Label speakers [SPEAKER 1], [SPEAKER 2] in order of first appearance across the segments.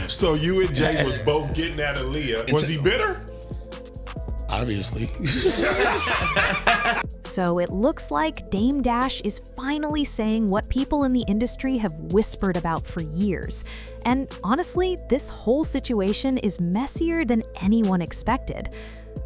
[SPEAKER 1] So you and Jay was both getting at Aaliyah. Was he bitter?
[SPEAKER 2] Obviously.
[SPEAKER 3] So it looks like Dame Dash is finally saying what people in the industry have whispered about for years. And honestly, this whole situation is messier than anyone expected.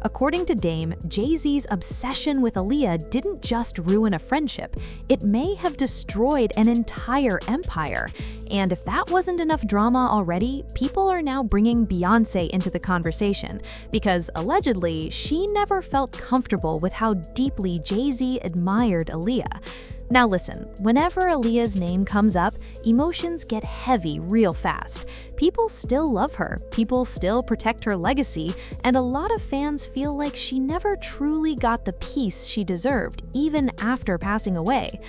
[SPEAKER 3] According to Dame, Jay-Z's obsession with Aaliyah didn't just ruin a friendship, it may have destroyed an entire empire. And if that wasn't enough drama already, people are now bringing Beyonce into the conversation, because allegedly, she never felt comfortable with how deeply Jay-Z admired Aaliyah. Now listen, whenever Aaliyah's name comes up, emotions get heavy real fast. People still love her, people still protect her legacy, and a lot of fans feel like she never truly got the peace she deserved, even after passing away.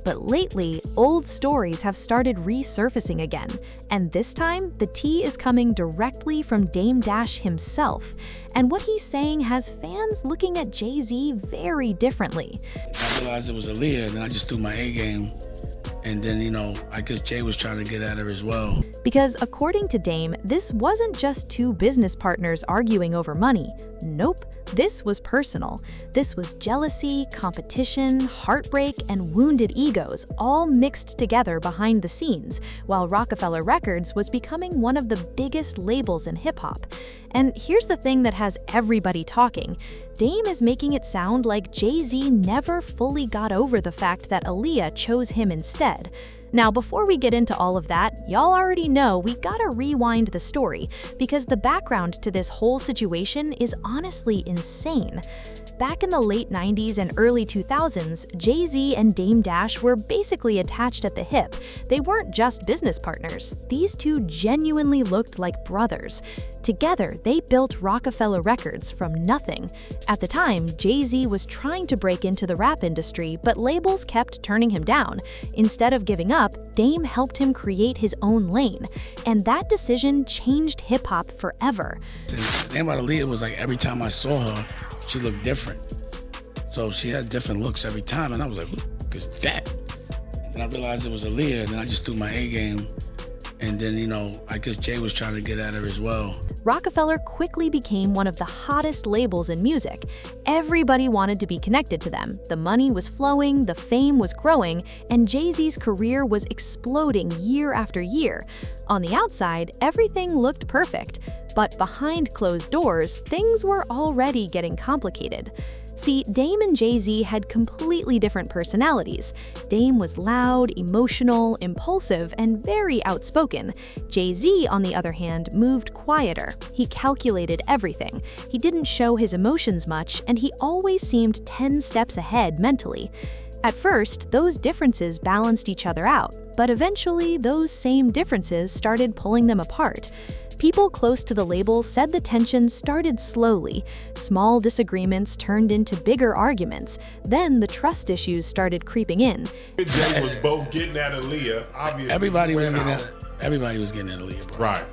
[SPEAKER 3] But lately, old stories have started resurfacing again, and this time, the tea is coming directly from Dame Dash himself. And what he's saying has fans looking at Jay-Z very differently.
[SPEAKER 2] I realized it was Aaliyah, and then I just threw my A game. And then, I guess Jay was trying to get at her as well.
[SPEAKER 3] Because according to Dame, this wasn't just two business partners arguing over money. Nope, this was personal. This was jealousy, competition, heartbreak, and wounded egos all mixed together behind the scenes, while Rockefeller Records was becoming one of the biggest labels in hip-hop. And here's the thing that has everybody talking. Dame is making it sound like Jay-Z never fully got over the fact that Aaliyah chose him instead. Now, before we get into all of that, y'all already know we gotta rewind the story, because the background to this whole situation is honestly insane. Back in the late 90s and early 2000s, Jay-Z and Dame Dash were basically attached at the hip. They weren't just business partners. These two genuinely looked like brothers. Together, they built Rockefeller Records from nothing. At the time, Jay-Z was trying to break into the rap industry, but labels kept turning him down. Instead of giving up, Dame helped him create his own lane. And that decision changed hip-hop forever.
[SPEAKER 2] The thing about Aaliyah was like every time I saw her, she looked different. So she had different looks every time, and I was like, who the fuck is that? And I realized it was Aaliyah, and then I just threw my A game. And then, I guess Jay was trying to get at her as well.
[SPEAKER 3] Rockefeller quickly became one of the hottest labels in music. Everybody wanted to be connected to them. The money was flowing, the fame was growing, and Jay-Z's career was exploding year after year. On the outside, everything looked perfect. But behind closed doors, things were already getting complicated. See, Dame and Jay-Z had completely different personalities. Dame was loud, emotional, impulsive, and very outspoken. Jay-Z, on the other hand, moved quieter. He calculated everything. He didn't show his emotions much, and he always seemed 10 steps ahead mentally. At first, those differences balanced each other out, but eventually those same differences started pulling them apart. People close to the label said the tensions started slowly. Small disagreements turned into bigger arguments. Then the trust issues started creeping in.
[SPEAKER 1] Jay was both getting at Aaliyah, obviously.
[SPEAKER 2] Everybody was getting at Aaliyah, bro.
[SPEAKER 1] Right.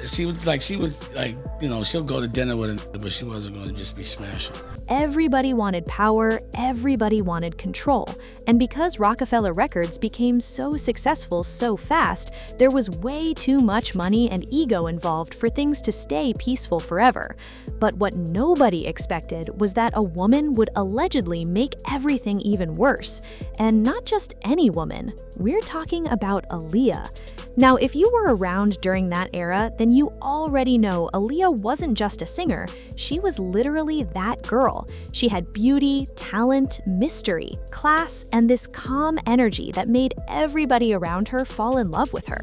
[SPEAKER 2] She was like, she'll go to dinner with him, but she wasn't going to just be smashing.
[SPEAKER 3] Everybody wanted power, everybody wanted control. And because Rockefeller Records became so successful so fast, there was way too much money and ego involved for things to stay peaceful forever. But what nobody expected was that a woman would allegedly make everything even worse. And not just any woman, we're talking about Aaliyah. Now, if you were around during that era, then you already know Aaliyah wasn't just a singer, she was literally that girl. She had beauty, talent, mystery, class, and this calm energy that made everybody around her fall in love with her.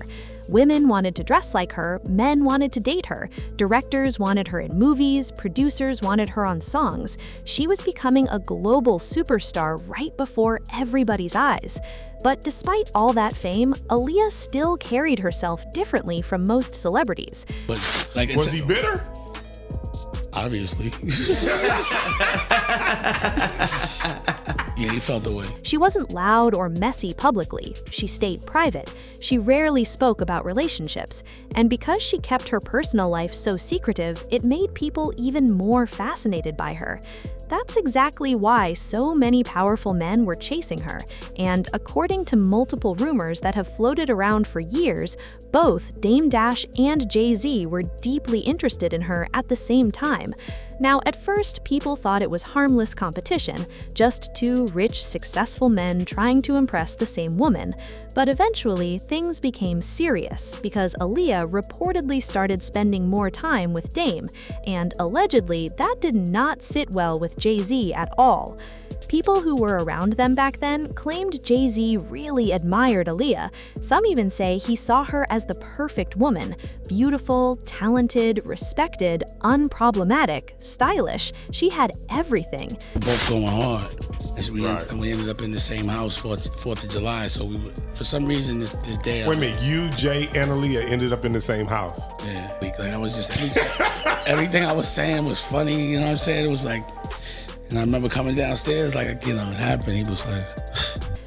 [SPEAKER 3] Women wanted to dress like her, men wanted to date her, directors wanted her in movies, producers wanted her on songs. She was becoming a global superstar right before everybody's eyes. But despite all that fame, Aaliyah still carried herself differently from most celebrities.
[SPEAKER 2] But
[SPEAKER 1] was he bitter?
[SPEAKER 2] Obviously. Yeah, he felt the way.
[SPEAKER 3] She wasn't loud or messy publicly. She stayed private. She rarely spoke about relationships. And because she kept her personal life so secretive, it made people even more fascinated by her. that's exactly why so many powerful men were chasing her, and according to multiple rumors that have floated around for years, both Dame Dash and Jay-Z were deeply interested in her at the same time. Now, at first, people thought it was harmless competition, just two rich, successful men trying to impress the same woman. But eventually, things became serious because Aaliyah reportedly started spending more time with Dame, and allegedly, that did not sit well with Jay-Z at all. People who were around them back then claimed Jay-Z really admired Aaliyah. Some even say he saw her as the perfect woman: beautiful, talented, respected, unproblematic, stylish. She had everything.
[SPEAKER 2] Both going hard. And we ended up in the same house, 4th of July, so we were, for some reason, this day...
[SPEAKER 1] Wait a minute, you, Jay, and Aaliyah ended up in the same house?
[SPEAKER 2] Yeah, like I was just... everything I was saying was funny, you know what I'm saying? It was like... And I remember coming downstairs, like, you know, it happened. He was like...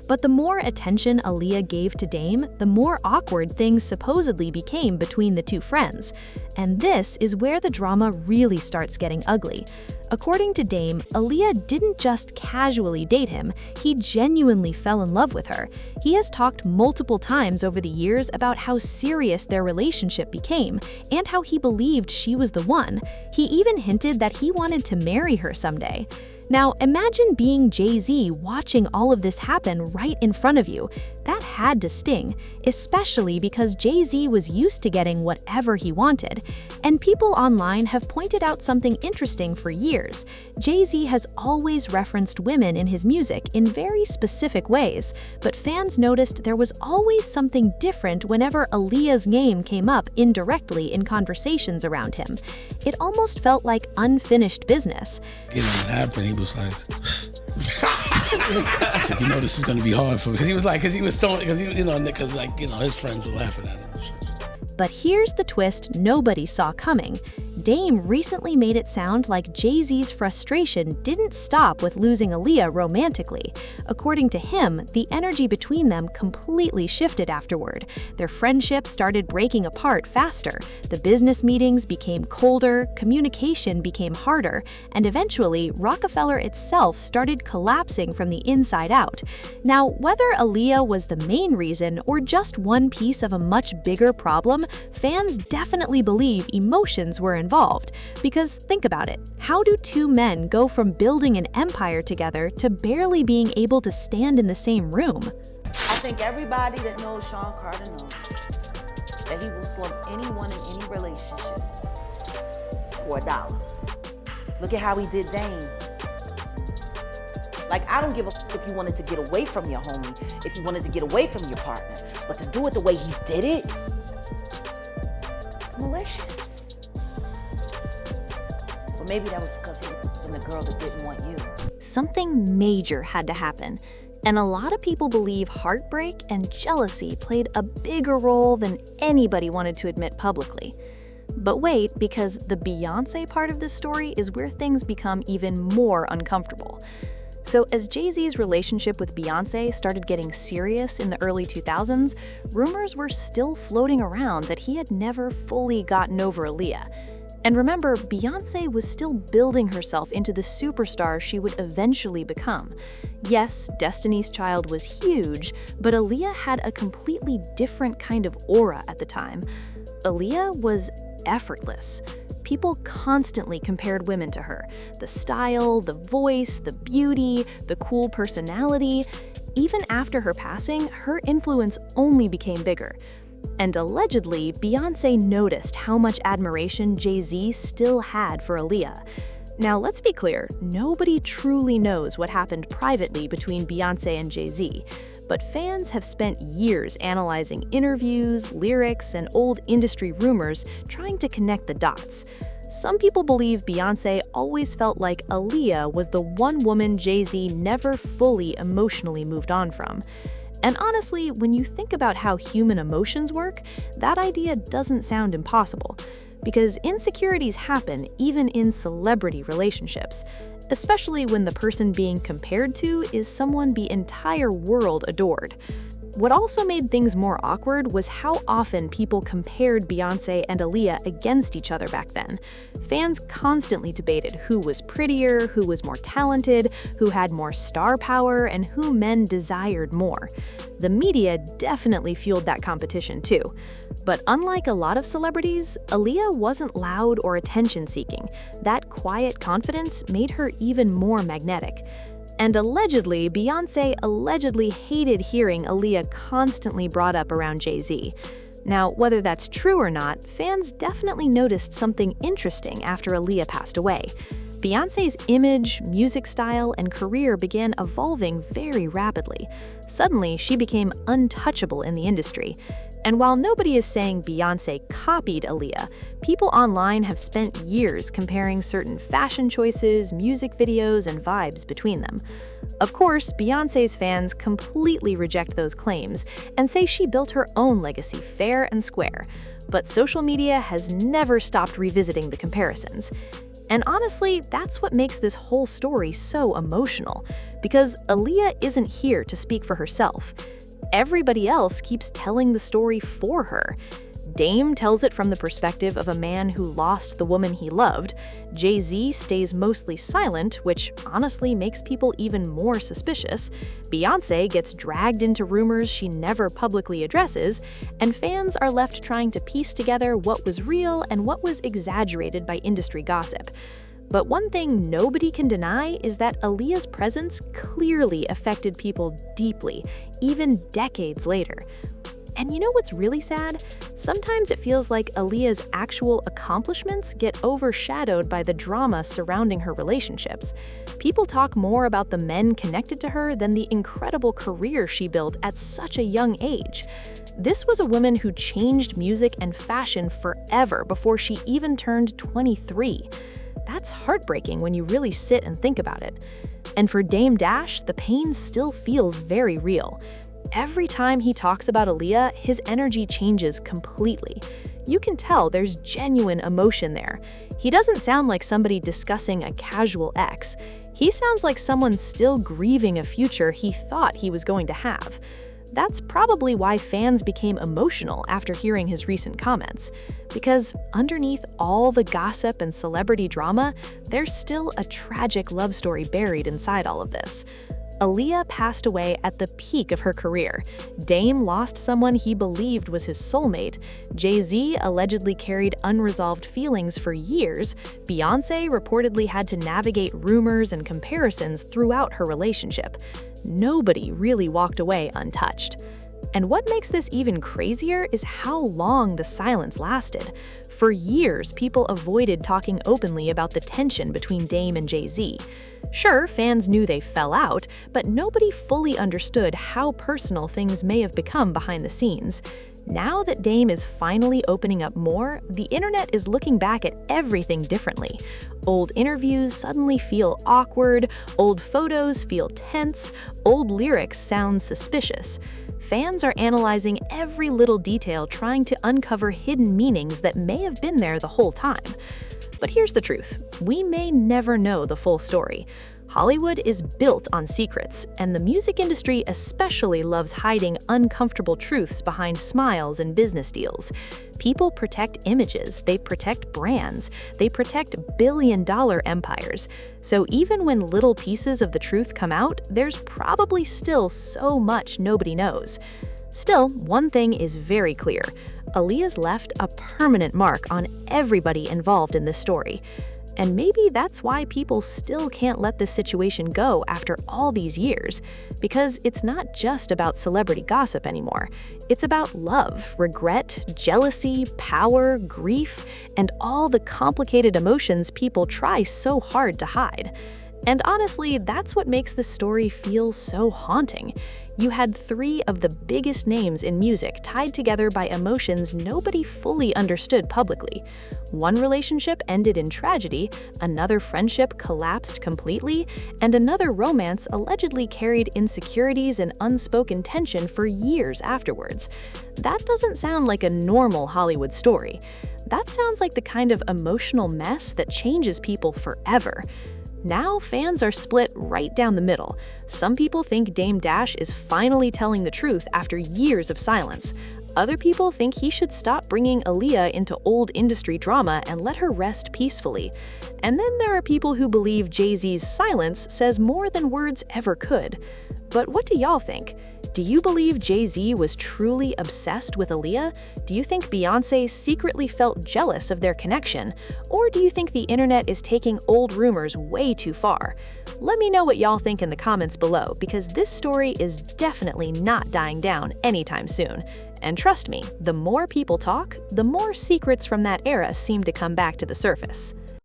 [SPEAKER 3] But the more attention Aaliyah gave to Dame, the more awkward things supposedly became between the two friends. And this is where the drama really starts getting ugly. According to Dame, Aaliyah didn't just casually date him, he genuinely fell in love with her. He has talked multiple times over the years about how serious their relationship became, and how he believed she was the one. He even hinted that he wanted to marry her someday. Now, imagine being Jay-Z watching all of this happen right in front of you. That had to sting, especially because Jay-Z was used to getting whatever he wanted. And people online have pointed out something interesting for years. Jay-Z has always referenced women in his music in very specific ways, but fans noticed there was always something different whenever Aaliyah's name came up indirectly in conversations around him. It almost felt like unfinished business.
[SPEAKER 2] You know what happened? He was like, like, you know, this is going to be hard for me. Because he was like, because his friends were laughing at him.
[SPEAKER 3] But here's the twist nobody saw coming. Dame recently made it sound like Jay-Z's frustration didn't stop with losing Aaliyah romantically. According to him, the energy between them completely shifted afterward. Their friendship started breaking apart faster. The business meetings became colder, communication became harder, and eventually, Rockefeller itself started collapsing from the inside out. Now, whether Aaliyah was the main reason or just one piece of a much bigger problem, fans definitely believe emotions were involved. Because think about it, how do two men go from building an empire together to barely being able to stand in the same room?
[SPEAKER 4] I think everybody that knows Sean Carter knows that he will slump anyone in any relationship for $1. Look at how he did Dame. Like, I don't give a f if you wanted to get away from your homie, if you wanted to get away from your partner, but to do it the way he did it, it's malicious. But maybe that was because he was the girl that didn't want you.
[SPEAKER 3] Something major had to happen. And a lot of people believe heartbreak and jealousy played a bigger role than anybody wanted to admit publicly. But wait, because the Beyonce part of this story is where things become even more uncomfortable. So as Jay-Z's relationship with Beyonce started getting serious in the early 2000s, rumors were still floating around that he had never fully gotten over Aaliyah. And remember, Beyonce was still building herself into the superstar she would eventually become. Yes, Destiny's Child was huge, but Aaliyah had a completely different kind of aura at the time. Aaliyah was effortless. People constantly compared women to her. The style, the voice, the beauty, the cool personality. Even after her passing, her influence only became bigger. And allegedly, Beyonce noticed how much admiration Jay-Z still had for Aaliyah. Now, let's be clear, nobody truly knows what happened privately between Beyonce and Jay-Z, but fans have spent years analyzing interviews, lyrics, and old industry rumors trying to connect the dots. Some people believe Beyonce always felt like Aaliyah was the one woman Jay-Z never fully emotionally moved on from. And honestly, when you think about how human emotions work, that idea doesn't sound impossible. Because insecurities happen even in celebrity relationships, especially when the person being compared to is someone the entire world adored. What also made things more awkward was how often people compared Beyoncé and Aaliyah against each other back then. Fans constantly debated who was prettier, who was more talented, who had more star power, and who men desired more. The media definitely fueled that competition too. But unlike a lot of celebrities, Aaliyah wasn't loud or attention-seeking. That quiet confidence made her even more magnetic. And allegedly, Beyoncé allegedly hated hearing Aaliyah constantly brought up around Jay-Z. Now, whether that's true or not, fans definitely noticed something interesting after Aaliyah passed away. Beyoncé's image, music style, and career began evolving very rapidly. Suddenly, she became untouchable in the industry. And while nobody is saying Beyoncé copied Aaliyah, people online have spent years comparing certain fashion choices, music videos, and vibes between them. Of course, Beyoncé's fans completely reject those claims and say she built her own legacy fair and square. But social media has never stopped revisiting the comparisons. And honestly, that's what makes this whole story so emotional, because Aaliyah isn't here to speak for herself. Everybody else keeps telling the story for her. Dame tells it from the perspective of a man who lost the woman he loved. Jay-Z stays mostly silent, which honestly makes people even more suspicious. Beyoncé gets dragged into rumors she never publicly addresses, and fans are left trying to piece together what was real and what was exaggerated by industry gossip. But one thing nobody can deny is that Aaliyah's presence clearly affected people deeply, even decades later. And you know what's really sad? Sometimes it feels like Aaliyah's actual accomplishments get overshadowed by the drama surrounding her relationships. People talk more about the men connected to her than the incredible career she built at such a young age. This was a woman who changed music and fashion forever before she even turned 23. That's heartbreaking when you really sit and think about it. And for Dame Dash, the pain still feels very real. Every time he talks about Aaliyah, his energy changes completely. You can tell there's genuine emotion there. He doesn't sound like somebody discussing a casual ex. He sounds like someone still grieving a future he thought he was going to have. That's probably why fans became emotional after hearing his recent comments. Because underneath all the gossip and celebrity drama, there's still a tragic love story buried inside all of this. Aaliyah passed away at the peak of her career. Dame lost someone he believed was his soulmate. Jay-Z allegedly carried unresolved feelings for years. Beyoncé reportedly had to navigate rumors and comparisons throughout her relationship. Nobody really walked away untouched. And what makes this even crazier is how long the silence lasted. For years, people avoided talking openly about the tension between Dame and Jay-Z. Sure, fans knew they fell out, but nobody fully understood how personal things may have become behind the scenes. Now that Dame is finally opening up more, the internet is looking back at everything differently. Old interviews suddenly feel awkward, old photos feel tense, old lyrics sound suspicious. Fans are analyzing every little detail, trying to uncover hidden meanings that may have been there the whole time. But here's the truth, we may never know the full story. Hollywood is built on secrets, and the music industry especially loves hiding uncomfortable truths behind smiles and business deals. People protect images, they protect brands, they protect billion-dollar empires. So even when little pieces of the truth come out, there's probably still so much nobody knows. Still, one thing is very clear. Aaliyah's left a permanent mark on everybody involved in this story. And maybe that's why people still can't let this situation go after all these years, because it's not just about celebrity gossip anymore. It's about love, regret, jealousy, power, grief, and all the complicated emotions people try so hard to hide. And honestly, that's what makes this story feel so haunting. You had three of the biggest names in music tied together by emotions nobody fully understood publicly. One relationship ended in tragedy, another friendship collapsed completely, and another romance allegedly carried insecurities and unspoken tension for years afterwards. That doesn't sound like a normal Hollywood story. That sounds like the kind of emotional mess that changes people forever. Now fans are split right down the middle. Some people think Dame Dash is finally telling the truth after years of silence. Other people think he should stop bringing Aaliyah into old industry drama and let her rest peacefully. And then there are people who believe Jay-Z's silence says more than words ever could. But what do y'all think? Do you believe Jay-Z was truly obsessed with Aaliyah? Do you think Beyonce secretly felt jealous of their connection? Or do you think the internet is taking old rumors way too far? Let me know what y'all think in the comments below, because this story is definitely not dying down anytime soon. And trust me, the more people talk, the more secrets from that era seem to come back to the surface.